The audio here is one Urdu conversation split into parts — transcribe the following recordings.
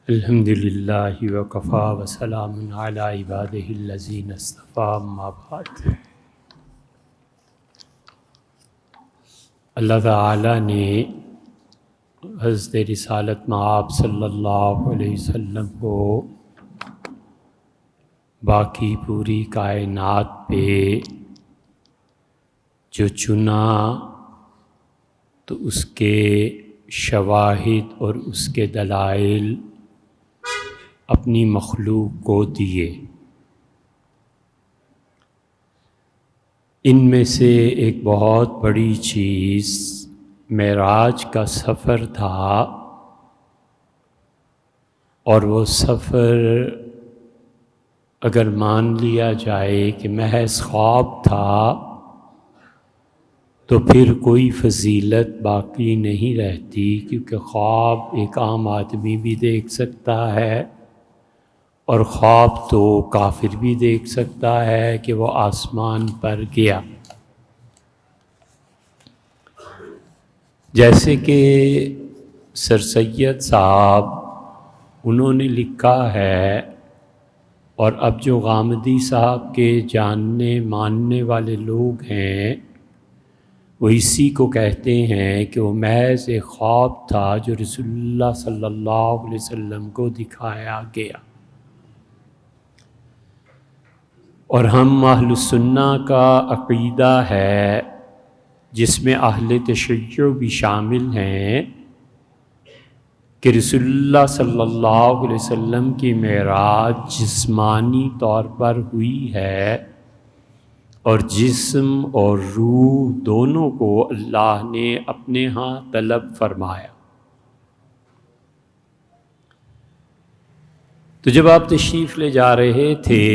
الحمد للہ وکفا وسلام علی عبادہ الذین اصطفیٰ اما بعد۔ اللہ تعالیٰ نے حضرت رسالت مآب صلی اللہ علیہ وسلم کو باقی پوری کائنات پہ جو چنا تو اس کے شواہد اور اس کے دلائل اپنی مخلوق کو دیے۔ ان میں سے ایک بہت بڑی چیز معراج کا سفر تھا، اور وہ سفر اگر مان لیا جائے کہ محض خواب تھا تو پھر کوئی فضیلت باقی نہیں رہتی، کیونکہ خواب ایک عام آدمی بھی دیکھ سکتا ہے، اور خواب تو کافر بھی دیکھ سکتا ہے کہ وہ آسمان پر گیا۔ جیسے کہ سر سید صاحب انہوں نے لکھا ہے، اور اب جو غامدی صاحب کے جاننے ماننے والے لوگ ہیں وہ اسی کو کہتے ہیں کہ وہ محض ایک خواب تھا جو رسول اللہ صلی اللہ علیہ وسلم کو دکھایا گیا۔ اور ہم اہل السنہ کا عقیدہ ہے، جس میں اہل تشیع بھی شامل ہیں، کہ رسول اللہ صلی اللہ علیہ وسلم کی معراج جسمانی طور پر ہوئی ہے، اور جسم اور روح دونوں کو اللہ نے اپنے ہاں طلب فرمایا۔ تو جب آپ تشریف لے جا رہے تھے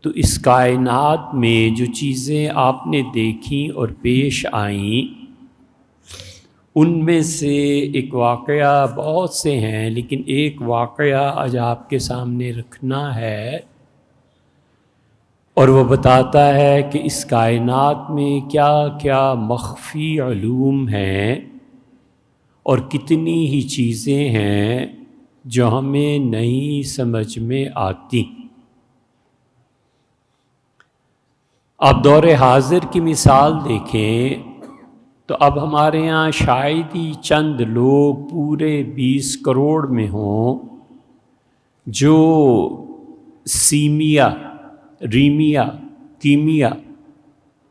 تو اس کائنات میں جو چیزیں آپ نے دیکھیں اور پیش آئیں، ان میں سے ایک واقعہ، بہت سے ہیں لیکن ایک واقعہ آج آپ کے سامنے رکھنا ہے، اور وہ بتاتا ہے کہ اس کائنات میں کیا کیا مخفی علوم ہیں، اور کتنی ہی چیزیں ہیں جو ہمیں نہیں سمجھ میں آتی۔ آپ دور حاضر کی مثال دیکھیں تو اب ہمارے ہاں شاید ہی چند لوگ پورے 20 کروڑ میں ہوں جو سیمیا، ریمیا، کیمیا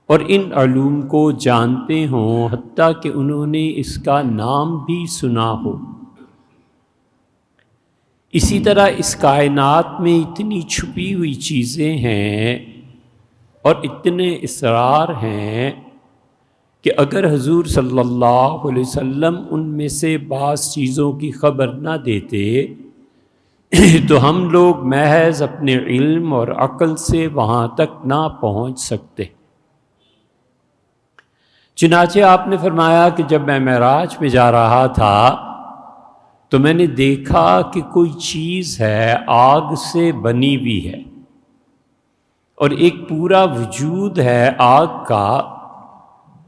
اور ان علوم کو جانتے ہوں، حتیٰ کہ انہوں نے اس کا نام بھی سنا ہو۔ اسی طرح اس کائنات میں اتنی چھپی ہوئی چیزیں ہیں اور اتنے اسرار ہیں کہ اگر حضور صلی اللہ علیہ وسلم ان میں سے بعض چیزوں کی خبر نہ دیتے تو ہم لوگ محض اپنے علم اور عقل سے وہاں تک نہ پہنچ سکتے۔ چنانچہ آپ نے فرمایا کہ جب میں معراج میں جا رہا تھا تو میں نے دیکھا کہ کوئی چیز ہے، آگ سے بنی ہوئی ہے، اور ایک پورا وجود ہے آگ کا،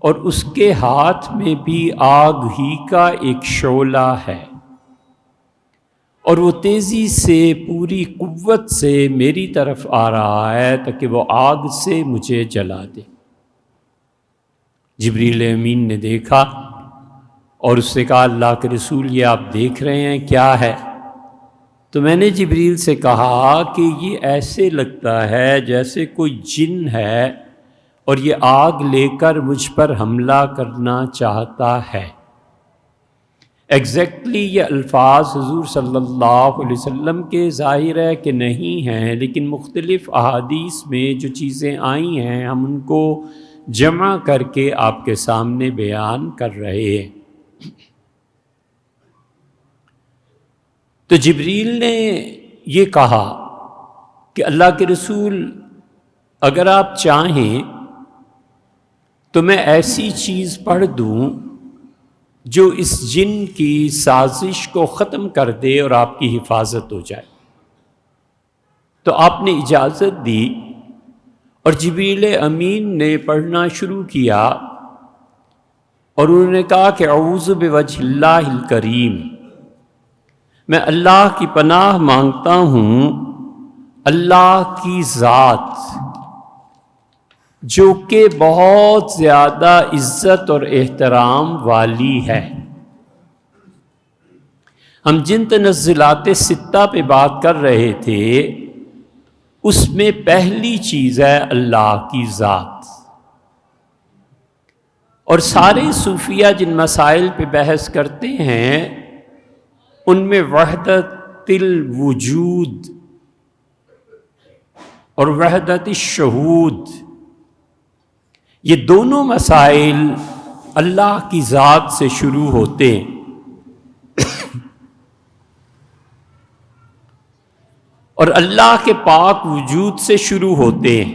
اور اس کے ہاتھ میں بھی آگ ہی کا ایک شعلہ ہے، اور وہ تیزی سے پوری قوت سے میری طرف آ رہا ہے تاکہ وہ آگ سے مجھے جلا دے۔ جبریل امین نے دیکھا اور اس سے کہا، اللہ کے رسول یہ آپ دیکھ رہے ہیں کیا ہے؟ تو میں نے جبریل سے کہا کہ یہ ایسے لگتا ہے جیسے کوئی جن ہے اور یہ آگ لے کر مجھ پر حملہ کرنا چاہتا ہے۔ ایگزیکٹلی یہ الفاظ حضور صلی اللہ علیہ وسلم کے ظاہر ہے کہ نہیں ہیں، لیکن مختلف احادیث میں جو چیزیں آئی ہیں ہم ان کو جمع کر کے آپ کے سامنے بیان کر رہے ہیں۔ تو جبریل نے یہ کہا کہ اللہ کے رسول اگر آپ چاہیں تو میں ایسی چیز پڑھ دوں جو اس جن کی سازش کو ختم کر دے اور آپ کی حفاظت ہو جائے۔ تو آپ نے اجازت دی اور جبریل امین نے پڑھنا شروع کیا، اور انہوں نے کہا کہ اعوذ بوجہ اللہ الکریم، میں اللہ کی پناہ مانگتا ہوں اللہ کی ذات جو کہ بہت زیادہ عزت اور احترام والی ہے۔ ہم جن تنزلات ستہ پہ بات کر رہے تھے اس میں پہلی چیز ہے اللہ کی ذات، اور سارے صوفیہ جن مسائل پہ بحث کرتے ہیں ان میں وحدت الوجود اور وحدت الشہود، یہ دونوں مسائل اللہ کی ذات سے شروع ہوتے ہیں، اور اللہ کے پاک وجود سے شروع ہوتے ہیں،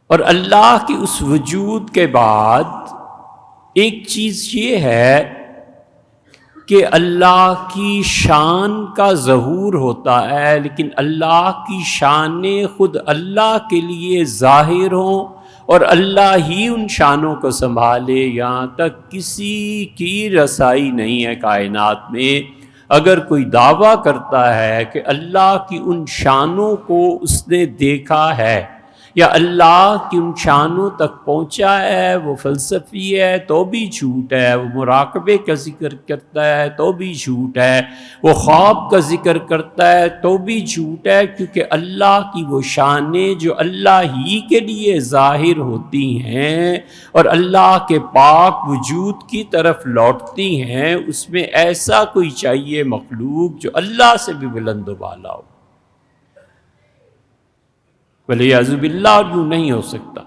اور اللہ کے اس وجود کے بعد ایک چیز یہ ہے کہ اللہ کی شان کا ظہور ہوتا ہے، لیکن اللہ کی شانیں خود اللہ کے لیے ظاہر ہوں اور اللہ ہی ان شانوں کو سنبھالے، یہاں تک کسی کی رسائی نہیں ہے کائنات میں۔ اگر کوئی دعویٰ کرتا ہے کہ اللہ کی ان شانوں کو اس نے دیکھا ہے یا اللہ کی ان شانوں تک پہنچا ہے، وہ فلسفی ہے تو بھی جھوٹ ہے، وہ مراقبے کا ذکر کرتا ہے تو بھی جھوٹ ہے، وہ خواب کا ذکر کرتا ہے تو بھی جھوٹ ہے، کیونکہ اللہ کی وہ شانیں جو اللہ ہی کے لیے ظاہر ہوتی ہیں اور اللہ کے پاک وجود کی طرف لوٹتی ہیں، اس میں ایسا کوئی چاہیے مخلوق جو اللہ سے بھی بلند و بالا ہو، وَلِعِیَاذُ بِاللَّہ، اور یوں نہیں ہو سکتا۔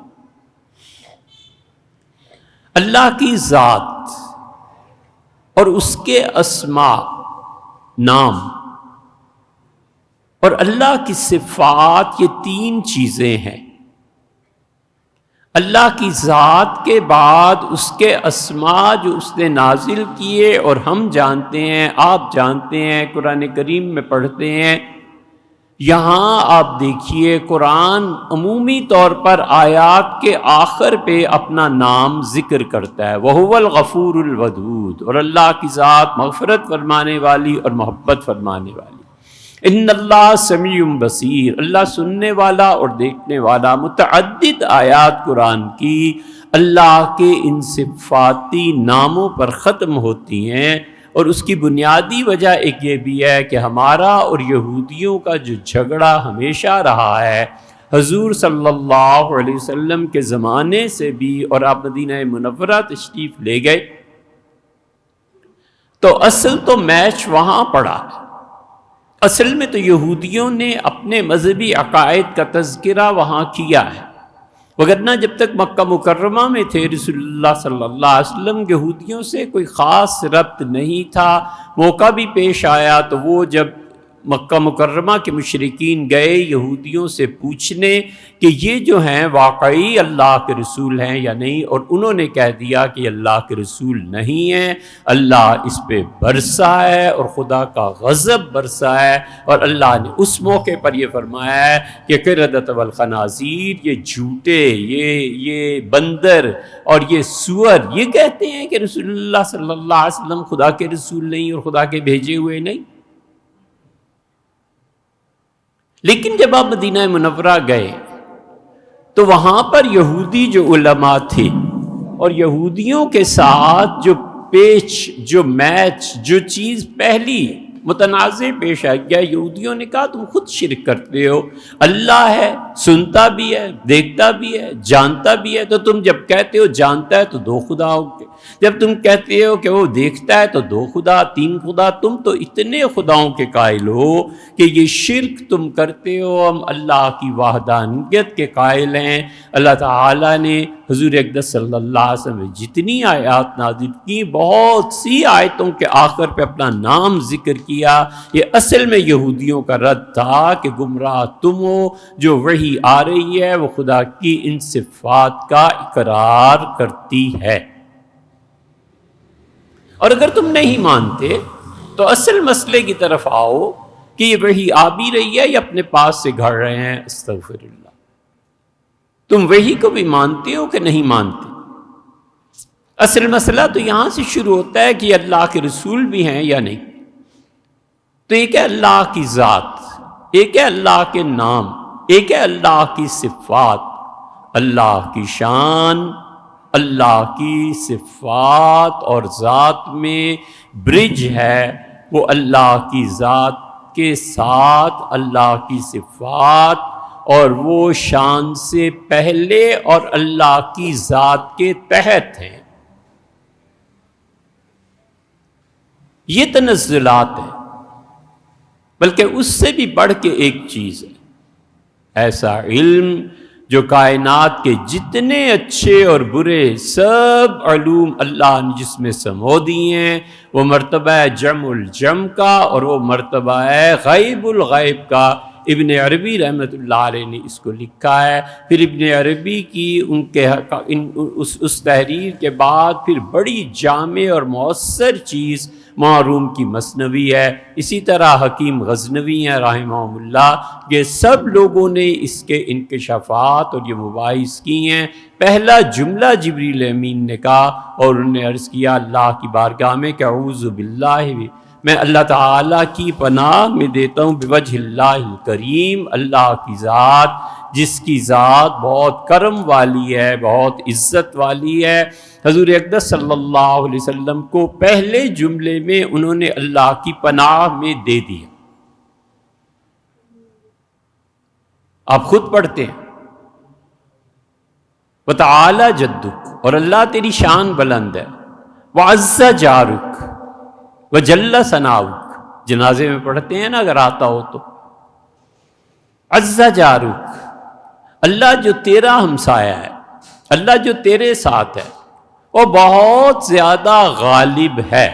اللہ کی ذات اور اس کے اسماء نام اور اللہ کی صفات، یہ تین چیزیں ہیں۔ اللہ کی ذات کے بعد اس کے اسماء جو اس نے نازل کیے اور ہم جانتے ہیں، آپ جانتے ہیں، قرآن کریم میں پڑھتے ہیں۔ یہاں آپ دیکھیے قرآن عمومی طور پر آیات کے آخر پہ اپنا نام ذکر کرتا ہے، وَهُوَ الْغَفُورُ الْوَدُودُ، اور اللہ کی ذات مغفرت فرمانے والی اور محبت فرمانے والی۔ ان اللہ سمیع بصیر، اللہ سننے والا اور دیکھنے والا۔ متعدد آیات قرآن کی اللہ کے ان صفاتی ناموں پر ختم ہوتی ہیں، اور اس کی بنیادی وجہ ایک یہ بھی ہے کہ ہمارا اور یہودیوں کا جو جھگڑا ہمیشہ رہا ہے، حضور صلی اللہ علیہ وسلم کے زمانے سے بھی، اور آپ مدینہ منورہ تشریف لے گئے تو اصل تو میچ وہاں پڑا۔ اصل میں تو یہودیوں نے اپنے مذہبی عقائد کا تذکرہ وہاں کیا ہے، وگرنہ جب تک مکہ مکرمہ میں تھے رسول اللہ صلی اللہ علیہ وسلم، یہودیوں سے کوئی خاص ربط نہیں تھا۔ موقع بھی پیش آیا تو وہ جب مکہ مکرمہ کے مشرکین گئے یہودیوں سے پوچھنے کہ یہ جو ہیں واقعی اللہ کے رسول ہیں یا نہیں، اور انہوں نے کہہ دیا کہ یہ اللہ کے رسول نہیں ہیں، اللہ اس پہ برسا ہے اور خدا کا غضب برسا ہے، اور اللہ نے اس موقع پر یہ فرمایا ہے کہ قردۃ والخنازیر، یہ جھوٹے، یہ بندر اور یہ سور یہ کہتے ہیں کہ رسول اللہ صلی اللہ علیہ وسلم خدا کے رسول نہیں اور خدا کے بھیجے ہوئے نہیں۔ لیکن جب آپ مدینہ منورہ گئے تو وہاں پر یہودی جو علماء تھے اور یہودیوں کے ساتھ جو میچ جو چیز پہلی متنازع پیش آ گیا، یہودیوں نے کہا تم خود شرک کرتے ہو، اللہ ہے، سنتا بھی ہے، دیکھتا بھی ہے، جانتا بھی ہے، تو تم جب کہتے ہو جانتا ہے تو دو خدا ہو گے، جب تم کہتے ہو کہ وہ دیکھتا ہے تو دو خدا، تین خدا، تم تو اتنے خداؤں کے قائل ہو کہ یہ شرک تم کرتے ہو۔ ہم اللہ کی وحدانیت کے قائل ہیں۔ اللہ تعالیٰ نے حضور اقدس صلی اللہ علیہ وسلم نے جتنی آیات نازل کی، بہت سی آیتوں کے آخر پہ اپنا نام ذکر کیا۔ یہ اصل میں یہودیوں کا رد تھا کہ گمراہ تم ہو، جو وحی آ رہی ہے وہ خدا کی ان صفات کا اقرار کرتی ہے، اور اگر تم نہیں مانتے تو اصل مسئلے کی طرف آؤ کہ یہ وحی آ بھی رہی ہے یا اپنے پاس سے گھڑ رہے ہیں۔ استغفر اللہ، تم وحی کو بھی مانتے ہو کہ نہیں مانتے؟ اصل مسئلہ تو یہاں سے شروع ہوتا ہے کہ اللہ کے رسول بھی ہیں یا نہیں۔ تو ایک ہے اللہ کی ذات، ایک ہے اللہ کے نام، ایک ہے اللہ کی صفات، اللہ کی شان، اللہ کی صفات اور ذات میں برج ہے، وہ اللہ کی ذات کے ساتھ اللہ کی صفات اور وہ شان سے پہلے اور اللہ کی ذات کے تحت ہیں۔ یہ تنزلات ہیں، بلکہ اس سے بھی بڑھ کے ایک چیز ہے، ایسا علم جو کائنات کے جتنے اچھے اور برے سب علوم اللہ نے جس میں سمو دیے ہیں، وہ مرتبہ ہے جمع الجم کا، اور وہ مرتبہ ہے غیب الغیب کا۔ ابن عربی رحمۃ اللہ علیہ نے اس کو لکھا ہے۔ پھر ابن عربی کی اس تحریر کے بعد پھر بڑی جامع اور مؤثر چیز معروم کی مثنوی ہے۔ اسی طرح حکیم غزنوی ہیں رحمہم اللہ، یہ سب لوگوں نے اس کے انکشافات اور یہ مباحث کی ہیں۔ پہلا جملہ جبریل امین نے کہا اور انہوں نے عرض کیا اللہ کی بارگاہ میں کہ اعوذ باللہ، میں اللہ تعالیٰ کی پناہ میں دیتا ہوں بوجہ اللہ الکریم، اللہ کی ذات جس کی ذات بہت کرم والی ہے، بہت عزت والی ہے۔ حضور اقدس صلی اللہ علیہ وسلم کو پہلے جملے میں انہوں نے اللہ کی پناہ میں دے دیا۔ آپ خود پڑھتے ہیں وَتَعَالَى جَدُّكَ، اور اللہ تیری شان بلند ہے، وَعَزَّ جَارُكَ وَجَلَّ ثَنَاؤُكَ، جنازے میں پڑھتے ہیں نا اگر آتا ہو تو، عَزَّ جَارُكَ، اللہ جو تیرا ہمسایہ ہے، اللہ جو تیرے ساتھ ہے وہ بہت زیادہ غالب ہے۔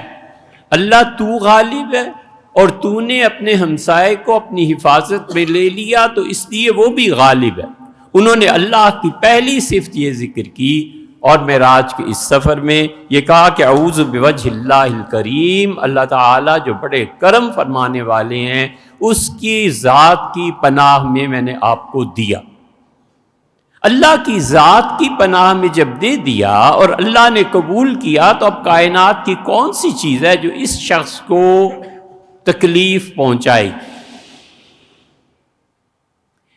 اللہ تو غالب ہے اور تو نے اپنے ہمسائے کو اپنی حفاظت میں لے لیا تو اس لیے وہ بھی غالب ہے۔ انہوں نے اللہ کی پہلی صفت یہ ذکر کی، اور معراج کے اس سفر میں یہ کہا کہ اعوذ بوجہ اللہ الکریم، اللہ تعالیٰ جو بڑے کرم فرمانے والے ہیں اس کی ذات کی پناہ میں نے آپ کو دیا۔ اللہ کی ذات کی پناہ میں جب دے دیا اور اللہ نے قبول کیا تو اب کائنات کی کون سی چیز ہے جو اس شخص کو تکلیف پہنچائے گی؟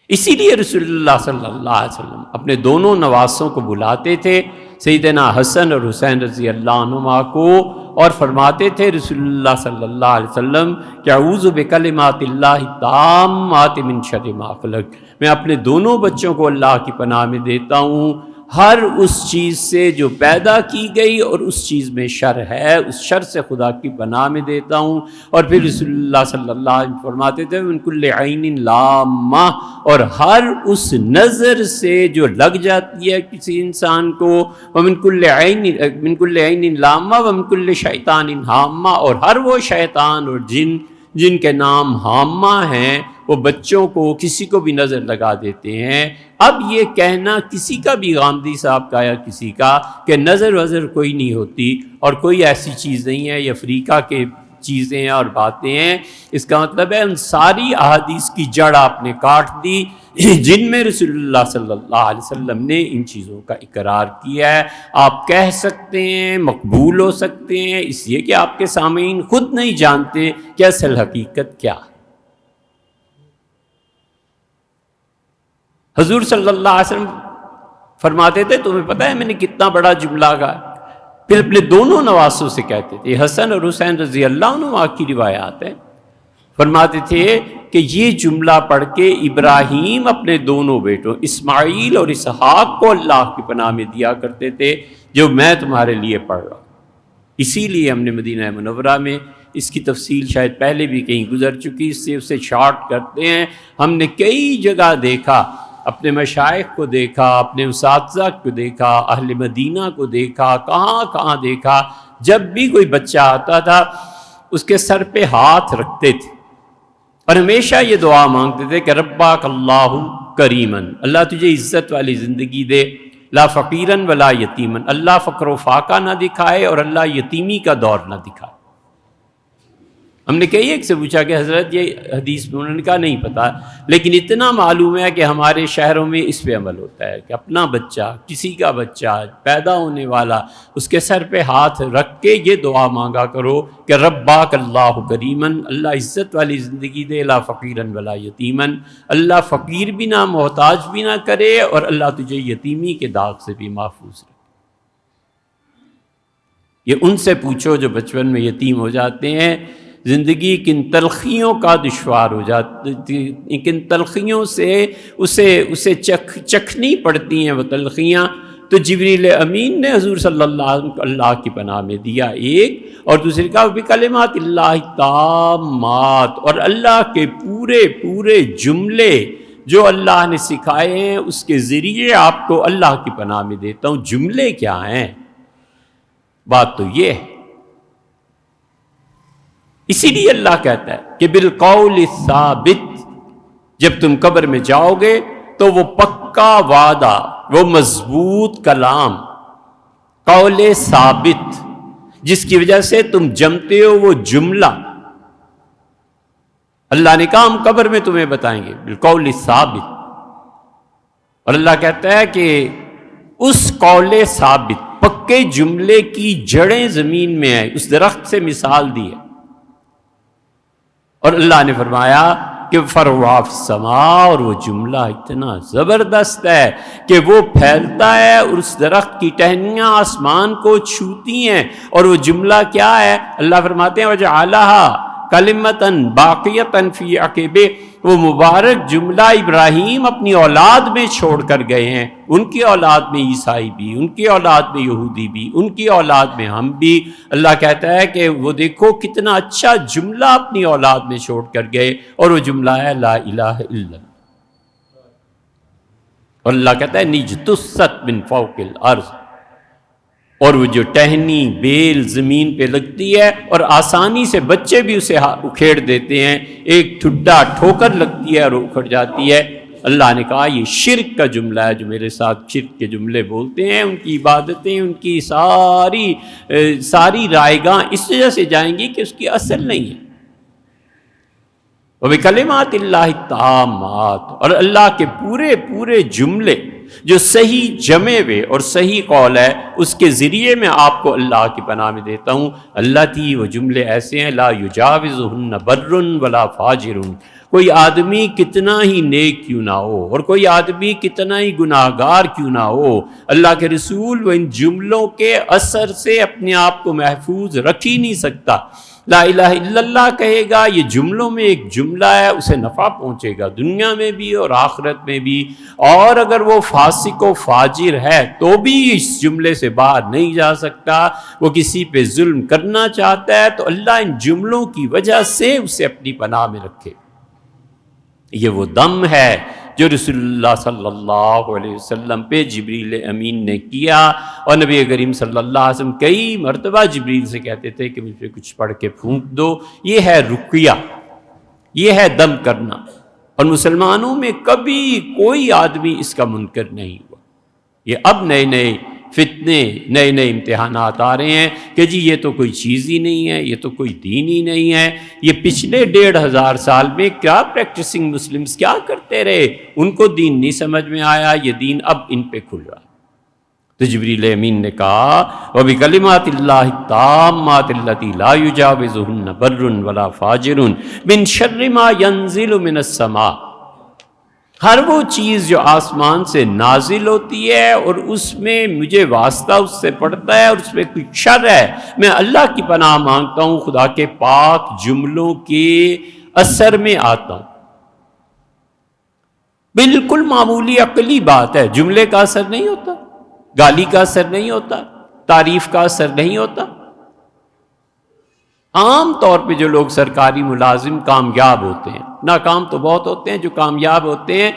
اسی لیے رسول اللہ صلی اللہ علیہ وسلم اپنے دونوں نواسوں کو بلاتے تھے، سیدنا حسن اور حسین رضی اللہ عنہما کو، اور فرماتے تھے رسول اللہ صلی اللہ علیہ وسلم کہ اعوذ بکلمات اللہ التامات من شر ما خلق، میں اپنے دونوں بچوں کو اللہ کی پناہ میں دیتا ہوں ہر اس چیز سے جو پیدا کی گئی اور اس چیز میں شر ہے، اس شر سے خدا کی پناہ میں دیتا ہوں۔ اور پھر رسول اللہ صلی اللہ علیہ وسلم فرماتے تھے من کل عین لامہ، اور ہر اس نظر سے جو لگ جاتی ہے کسی انسان کو، ومن کل عین لامہ ومن کل شیطان ہامہ، اور ہر وہ شیطان اور جن کے نام ہامہ ہیں وہ بچوں کو کسی کو بھی نظر لگا دیتے ہیں۔ اب یہ کہنا کسی کا بھی غامدی صاحب کا یا کسی کا کہ نظر وظر کوئی نہیں ہوتی اور کوئی ایسی چیز نہیں ہے، یہ افریقہ کے چیزیں اور باتیں ہیں، اس کا مطلب ہے ان ساری احادیث کی جڑ آپ نے کاٹ دی جن میں رسول اللہ صلی اللہ علیہ وسلم نے ان چیزوں کا اقرار کیا ہے۔ آپ کہہ سکتے ہیں، مقبول ہو سکتے ہیں، اس لیے کہ آپ کے سامعین خود نہیں جانتے کہ اصل حقیقت کیا ہے۔ حضور صلی اللہ علیہ وسلم فرماتے تھے تمہیں پتہ ہے میں نے کتنا بڑا جملہ کہا؟ پھر اپنے دونوں نواسوں سے کہتے تھے، حسن اور حسین رضی اللہ عنہ کی روایات ہے، فرماتے تھے کہ یہ جملہ پڑھ کے ابراہیم اپنے دونوں بیٹوں اسماعیل اور اسحاق کو اللہ کی پناہ میں دیا کرتے تھے جو میں تمہارے لیے پڑھ رہا ہوں۔ اسی لیے ہم نے مدینہ منورہ میں اس کی تفصیل شاید پہلے بھی کہیں گزر چکی، اس سے اسے شارٹ کرتے ہیں۔ ہم نے کئی جگہ دیکھا، اپنے مشائخ کو دیکھا، اپنے اساتذہ کو دیکھا، اہل مدینہ کو دیکھا، کہاں کہاں دیکھا، جب بھی کوئی بچہ آتا تھا اس کے سر پہ ہاتھ رکھتے تھے اور ہمیشہ یہ دعا مانگتے تھے کہ ربک اللہ کریمن، اللہ تجھے عزت والی زندگی دے، لا فقیرن ولا یتیمن، اللہ فقر و فاقہ نہ دکھائے اور اللہ یتیمی کا دور نہ دکھائے۔ ہم نے کئی ایک سے پوچھا کہ حضرت یہ حدیث میں، انہوں نے کہا نہیں پتا، لیکن اتنا معلوم ہے کہ ہمارے شہروں میں اس پہ عمل ہوتا ہے کہ اپنا بچہ، کسی کا بچہ پیدا ہونے والا، اس کے سر پہ ہاتھ رکھ کے یہ دعا مانگا کرو کہ رباک اللہ کریمن، اللہ عزت والی زندگی دے، لا فقیرن ولا یتیمن، اللہ فقیر بھی نہ، محتاج بھی نہ کرے، اور اللہ تجھے یتیمی کے داغ سے بھی محفوظ رکھے۔ یہ ان سے پوچھو جو بچپن میں یتیم ہو جاتے ہیں، زندگی کن تلخیوں کا دشوار ہو جاتی، کن تلخیوں سے اسے چکھنی پڑتی ہیں وہ تلخیاں، تو جبریل امین نے حضور صلی اللہ علیہ وسلم کو اللہ کی پناہ میں دیا ایک، اور دوسری کا بکلمات اللہ تامات، اور اللہ کے پورے جملے جو اللہ نے سکھائے ہیں اس کے ذریعے آپ کو اللہ کی پناہ میں دیتا ہوں۔ جملے کیا ہیں؟ بات تو یہ ہے، اسی لیے اللہ کہتا ہے کہ بالقول الثابت، جب تم قبر میں جاؤ گے تو وہ پکا وعدہ، وہ مضبوط کلام، قول ثابت، جس کی وجہ سے تم جمتے ہو، وہ جملہ اللہ نے کہا ہم قبر میں تمہیں بتائیں گے بالقول الثابت۔ اور اللہ کہتا ہے کہ اس قول ثابت، پکے جملے کی جڑیں زمین میں ہیں، اس درخت سے مثال دی ہے، اور اللہ نے فرمایا کہ فرواف السماء، اور وہ جملہ اتنا زبردست ہے کہ وہ پھیلتا ہے اور اس درخت کی ٹہنیاں آسمان کو چھوتی ہیں، اور وہ جملہ کیا ہے؟ اللہ فرماتے ہیں وَجَعَلَهَا كَلِمَةً بَاقِيَةً فِي عَقِبِهِ، وہ مبارک جملہ ابراہیم اپنی اولاد میں چھوڑ کر گئے ہیں، ان کی اولاد میں عیسائی بھی، ان کی اولاد میں یہودی بھی، ان کی اولاد میں ہم بھی۔ اللہ کہتا ہے کہ وہ دیکھو کتنا اچھا جملہ اپنی اولاد میں چھوڑ کر گئے، اور وہ جملہ ہے لا الہ الا اللہ۔ اور اللہ کہتا ہے نجتثت من فوق الارض، اور وہ جو ٹہنی بیل زمین پہ لگتی ہے اور آسانی سے بچے بھی اسے اکھیڑ دیتے ہیں، ایک ٹھڈا ٹھوکر لگتی ہے اور اکھڑ جاتی ہے۔ اللہ نے کہا یہ شرک کا جملہ ہے، جو میرے ساتھ شرک کے جملے بولتے ہیں، ان کی عبادتیں، ان کی ساری رائیگاں اس وجہ سے جائیں گی کہ اس کی اصل نہیں ہے۔ وَبِكَلِمَاتِ اللَّهِ التَّامَّاتِ، اور اللہ کے پورے جملے جو صحیح جمے ہوئے اور صحیح قول ہے، اس کے ذریعے میں آپ کو اللہ کی پناہ میں دیتا ہوں۔ اللہ تی وہ جملے ایسے ہیں لا یجاوزہن بر ولا فاجر، کوئی آدمی کتنا ہی نیک کیوں نہ ہو اور کوئی آدمی کتنا ہی گناہگار کیوں نہ ہو، اللہ کے رسول وہ ان جملوں کے اثر سے اپنے آپ کو محفوظ رکھ ہی نہیں سکتا۔ لا الہ الا اللہ کہے گا، یہ جملوں میں ایک جملہ ہے، اسے نفع پہنچے گا دنیا میں بھی اور آخرت میں بھی، اور اگر وہ فاسق و فاجر ہے تو بھی اس جملے سے باہر نہیں جا سکتا۔ وہ کسی پہ ظلم کرنا چاہتا ہے تو اللہ ان جملوں کی وجہ سے اسے اپنی پناہ میں رکھے۔ یہ وہ دم ہے جو رسول اللہ صلی اللہ علیہ وسلم پہ جبریل امین نے کیا، اور نبی کریم صلی اللہ علیہ وسلم کئی مرتبہ جبریل سے کہتے تھے کہ مجھ پہ کچھ پڑھ کے پھونک دو۔ یہ ہے رقیہ، یہ ہے دم کرنا، اور مسلمانوں میں کبھی کوئی آدمی اس کا منکر نہیں ہوا۔ یہ اب نئے فتنے، نئے امتحانات آ رہے ہیں کہ جی یہ تو کوئی چیز ہی نہیں ہے، یہ تو کوئی دین ہی نہیں ہے۔ یہ پچھلے 1500 سال میں کیا پریکٹسنگ مسلمز کیا کرتے رہے، ان کو دین نہیں سمجھ میں آیا، یہ دین اب ان پہ کھل رہا ہے۔ تو جبریل امین نے کہا وَبِكَلِمَاتِ اللَّهِ التَّامَّاتِ الَّتِي لَا يُجَاوِزُهُنَّ بَرٌّ وَلَا فَاجِرٌ مِنْ شَرِّ مَا يَنزِلُ مِنَ السَّمَاءِ، ہر وہ چیز جو آسمان سے نازل ہوتی ہے اور اس میں مجھے واسطہ اس سے پڑتا ہے اور اس میں کوئی شر ہے، میں اللہ کی پناہ مانگتا ہوں، خدا کے پاک جملوں کے اثر میں آتا ہوں۔ بالکل معمولی عقلی بات ہے، جملے کا اثر نہیں ہوتا، گالی کا اثر نہیں ہوتا، تعریف کا اثر نہیں ہوتا۔ عام طور پہ جو لوگ سرکاری ملازم کامیاب ہوتے ہیں، ناکام تو بہت ہوتے ہیں، جو کامیاب ہوتے ہیں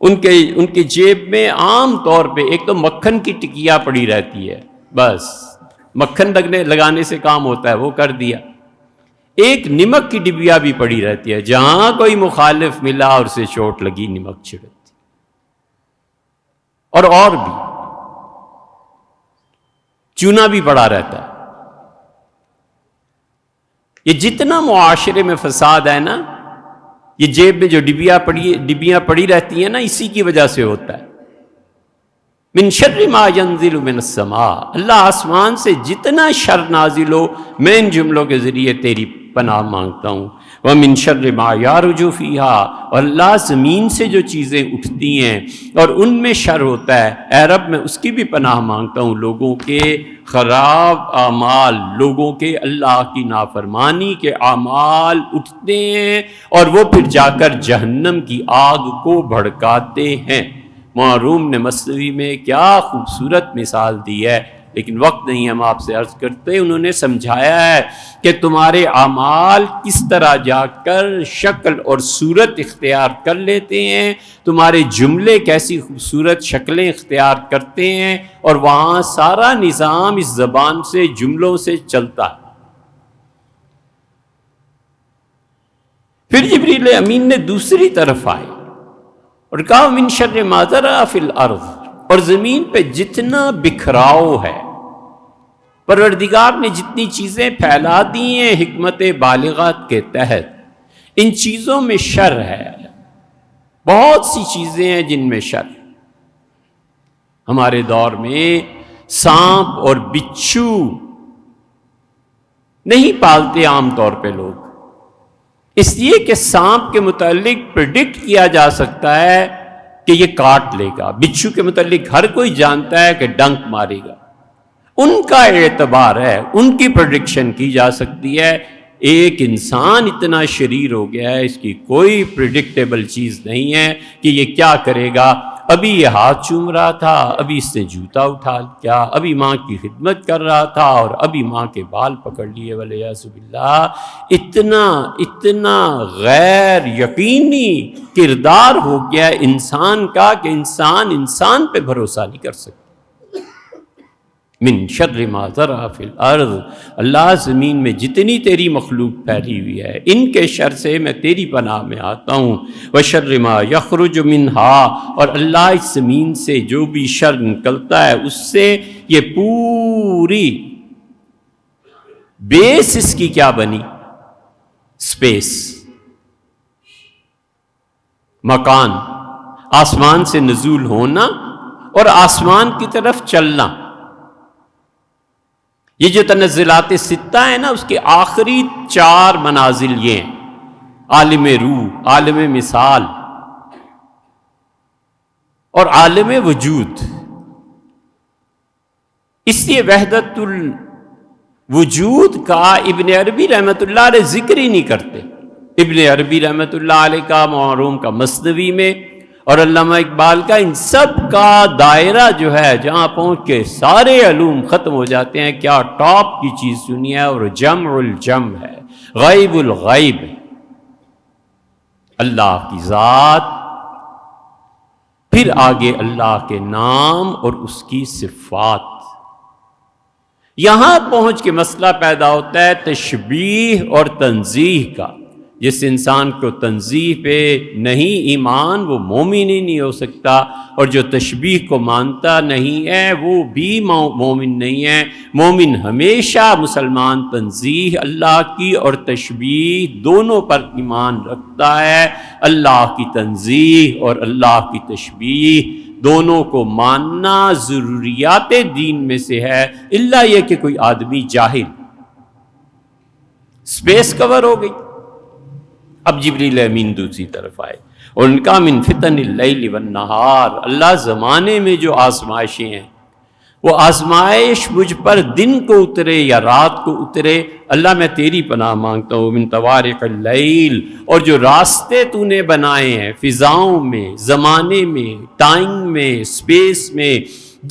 ان کے جیب میں عام طور پہ ایک تو مکھن کی ٹکیا پڑی رہتی ہے، بس مکھن لگانے سے کام ہوتا ہے، وہ کر دیا۔ ایک نمک کی ڈبیا بھی پڑی رہتی ہے، جہاں کوئی مخالف ملا اور اسے چوٹ لگی نمک چھڑکتی، اور بھی چونا بھی پڑا رہتا ہے۔ یہ جتنا معاشرے میں فساد ہے نا، یہ جیب میں جو ڈبیاں پڑی رہتی ہیں نا، اسی کی وجہ سے ہوتا ہے۔ من شر ما ينزل من السماء، اللہ آسمان سے جتنا شر نازل ہو میں ان جملوں کے ذریعے تیری پناہ مانگتا ہوں۔ ومن شر ما يعرج فيها، اور اللہ زمین سے جو چیزیں اٹھتی ہیں اور ان میں شر ہوتا ہے، اے رب میں اس کی بھی پناہ مانگتا ہوں، لوگوں کے خراب اعمال، لوگوں کے اللہ کی نافرمانی کے اعمال اٹھتے ہیں اور وہ پھر جا کر جہنم کی آگ کو بھڑکاتے ہیں۔ معروم نے مثنوی میں کیا خوبصورت مثال دی ہے، لیکن وقت نہیں ہم آپ سے عرض کرتے۔ انہوں نے سمجھایا ہے کہ تمہارے اعمال کس طرح جا کر شکل اور صورت اختیار کر لیتے ہیں، تمہارے جملے کیسی خوبصورت شکلیں اختیار کرتے ہیں، اور وہاں سارا نظام اس زبان سے، جملوں سے چلتا ہے۔ پھر جبریل امین نے دوسری طرف آئے اور کہا من شر ما ذرأ فی الارض، اور زمین پہ جتنا بکھراؤ ہے، پروردگار نے جتنی چیزیں پھیلا دی ہیں حکمت بالغات کے تحت، ان چیزوں میں شر ہے، بہت سی چیزیں ہیں جن میں شر۔ ہمارے دور میں سانپ اور بچھو نہیں پالتے عام طور پہ لوگ، اس لیے کہ سانپ کے متعلق پریڈکٹ کیا جا سکتا ہے کہ یہ کاٹ لے گا، بچھو کے متعلق ہر کوئی جانتا ہے کہ ڈنک مارے گا، ان کا اعتبار ہے، ان کی پریڈکشن کی جا سکتی ہے۔ ایک انسان اتنا شریر ہو گیا ہے، اس کی کوئی پریڈکٹیبل چیز نہیں ہے کہ یہ کیا کرے گا۔ ابھی یہ ہاتھ چوم رہا تھا، ابھی اس نے جوتا اٹھا لیا، ابھی ماں کی خدمت کر رہا تھا اور ابھی ماں کے بال پکڑ لیے، والعیاذ باللہ۔ اتنا غیر یقینی کردار ہو گیا انسان کا کہ انسان پہ بھروسہ نہیں کر سکتا۔ من شر ما ذرأ فی الارض، اللہ زمین میں جتنی تیری مخلوق پھیلی ہوئی ہے ان کے شر سے میں تیری پناہ میں آتا ہوں۔ وشر ما یخرج منہا، اور اللہ اس زمین سے جو بھی شر نکلتا ہے اس سے یہ پوری بیس اس کی کیا بنی؟ سپیس، مکان، آسمان سے نزول ہونا اور آسمان کی طرف چلنا۔ یہ جو تنزلات ستہ ہے نا، اس کے آخری 4 منازل یہ ہیں: عالم روح، عالم مثال اور عالم وجود۔ اس لیے وحدت الوجود کا ابن عربی رحمۃ اللہ علیہ ذکر ہی نہیں کرتے۔ ابن عربی رحمۃ اللہ علیہ کا، معروم کا مثنوی میں، اور علامہ اقبال کا، ان سب کا دائرہ جو ہے جہاں پہنچ کے سارے علوم ختم ہو جاتے ہیں، کیا ٹاپ کی چیز سنی ہے، اور جمع الجمع ہے، غیب الغیب ہے، اللہ کی ذات، پھر آگے اللہ کے نام اور اس کی صفات۔ یہاں پہنچ کے مسئلہ پیدا ہوتا ہے تشبیہ اور تنزیہ کا۔ جس انسان کو تنزیہ پہ نہیں ایمان، وہ مومن ہی نہیں ہو سکتا، اور جو تشبیہ کو مانتا نہیں ہے وہ بھی مومن نہیں ہے۔ مومن ہمیشہ مسلمان تنزیہ اللہ کی اور تشبیہ دونوں پر ایمان رکھتا ہے۔ اللہ کی تنزیہ اور اللہ کی تشبیہ دونوں کو ماننا ضروریات دین میں سے ہے، الا یہ کہ کوئی آدمی جاہل۔ سپیس کور ہو گئی۔ اب جبریل امین دوسری طرف آئے اور ان کا من فتن اللیل والنہار، اللہ زمانے میں جو آزمائشیں ہیں، وہ آزمائش مجھ پر دن کو اترے یا رات کو اترے، اللہ میں تیری پناہ مانگتا ہوں۔ من طوارق اللیل، اور جو راستے تو نے بنائے ہیں فضاؤں میں، زمانے میں، ٹائم میں، سپیس میں،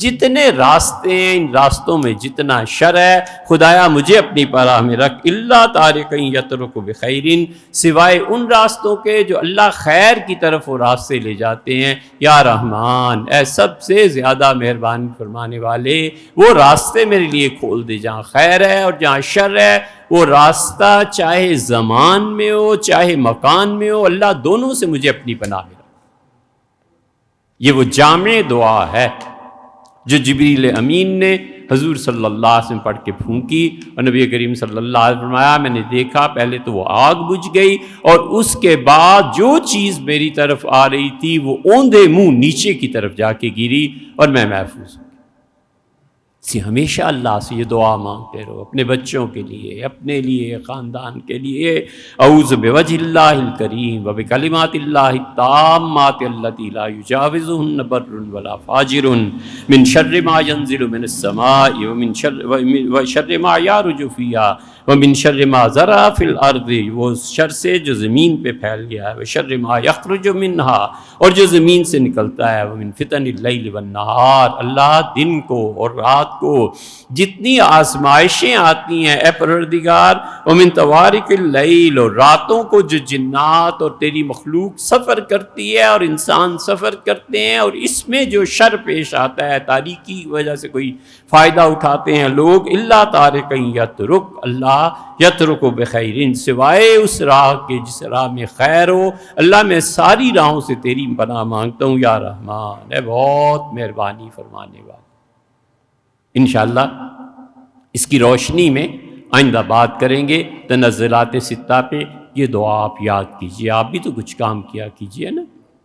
جتنے راستے ہیں، ان راستوں میں جتنا شر ہے، خدایا مجھے اپنی پناہ میں رکھ۔ الا طارقا یطرق بخیر، سوائے ان راستوں کے جو اللہ خیر کی طرف وہ راستے لے جاتے ہیں۔ یا رحمان، اے سب سے زیادہ مہربانی فرمانے والے، وہ راستے میرے لیے کھول دے جہاں خیر ہے اور جہاں شر ہے۔ وہ راستہ چاہے زمان میں ہو چاہے مکان میں ہو، اللہ دونوں سے مجھے اپنی پناہ میں رکھ۔ یہ وہ جامع دعا ہے جو جبریل امین نے حضور صلی اللہ علیہ وسلم پڑھ کے پھونکی اور نبی کریم صلی اللہ علیہ وسلم فرمایا میں نے دیکھا پہلے تو وہ آگ بجھ گئی اور اس کے بعد جو چیز میری طرف آ رہی تھی وہ اوندھے منہ نیچے کی طرف جا کے گری اور میں محفوظ ہوں۔ ہمیشہ اللہ سے یہ دعا مانگتے رہو، اپنے بچوں کے لیے، اپنے لیے، خاندان کے لیے۔ اعوذ بوجہ اللہ الکریم وبکلمات اللہ التامات اللتی لا یجاوزہن بر ولا فاجر من شر ما ینزل من السماء وشر ما یعرج فیہا ومن شر ما زرع فی الارض، وہ شر سے جو زمین پہ پھیل گیا ہے، وشر ما یخرج منہا، اور جو زمین سے نکلتا ہے، ومن فتن اللیل والنہار، اللہ دن کو اور رات کو جتنی آزمائشیں آتی ہیں اے پروردگار، ومن توارق اللیل، اور راتوں کو جو جنات اور تیری مخلوق سفر کرتی ہے اور انسان سفر کرتے ہیں، اور اس میں جو شر پیش آتا ہے، تاریکی کی وجہ سے کوئی فائدہ اٹھاتے ہیں لوگ، اللہ تارک یترک، اللہ یترک بخیر، سوائے اس راہ کے جس راہ میں خیر ہو۔ اللہ میں ساری راہوں سے تیری پناہ مانگتا ہوں یا رحمان، اے بہت مہربانی فرمانے والا۔ انشاءاللہ اس کی روشنی میں آئندہ بات کریں گے تنزلات ستہ پہ۔ یہ دعا آپ یاد کیجئے، آپ بھی تو کچھ کام کیا کیجئے نا۔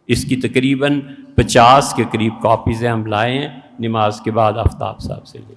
اس کی تقریباً 50 کے قریب کاپیز ہم لائے ہیں، نماز کے بعد آفتاب صاحب سے لے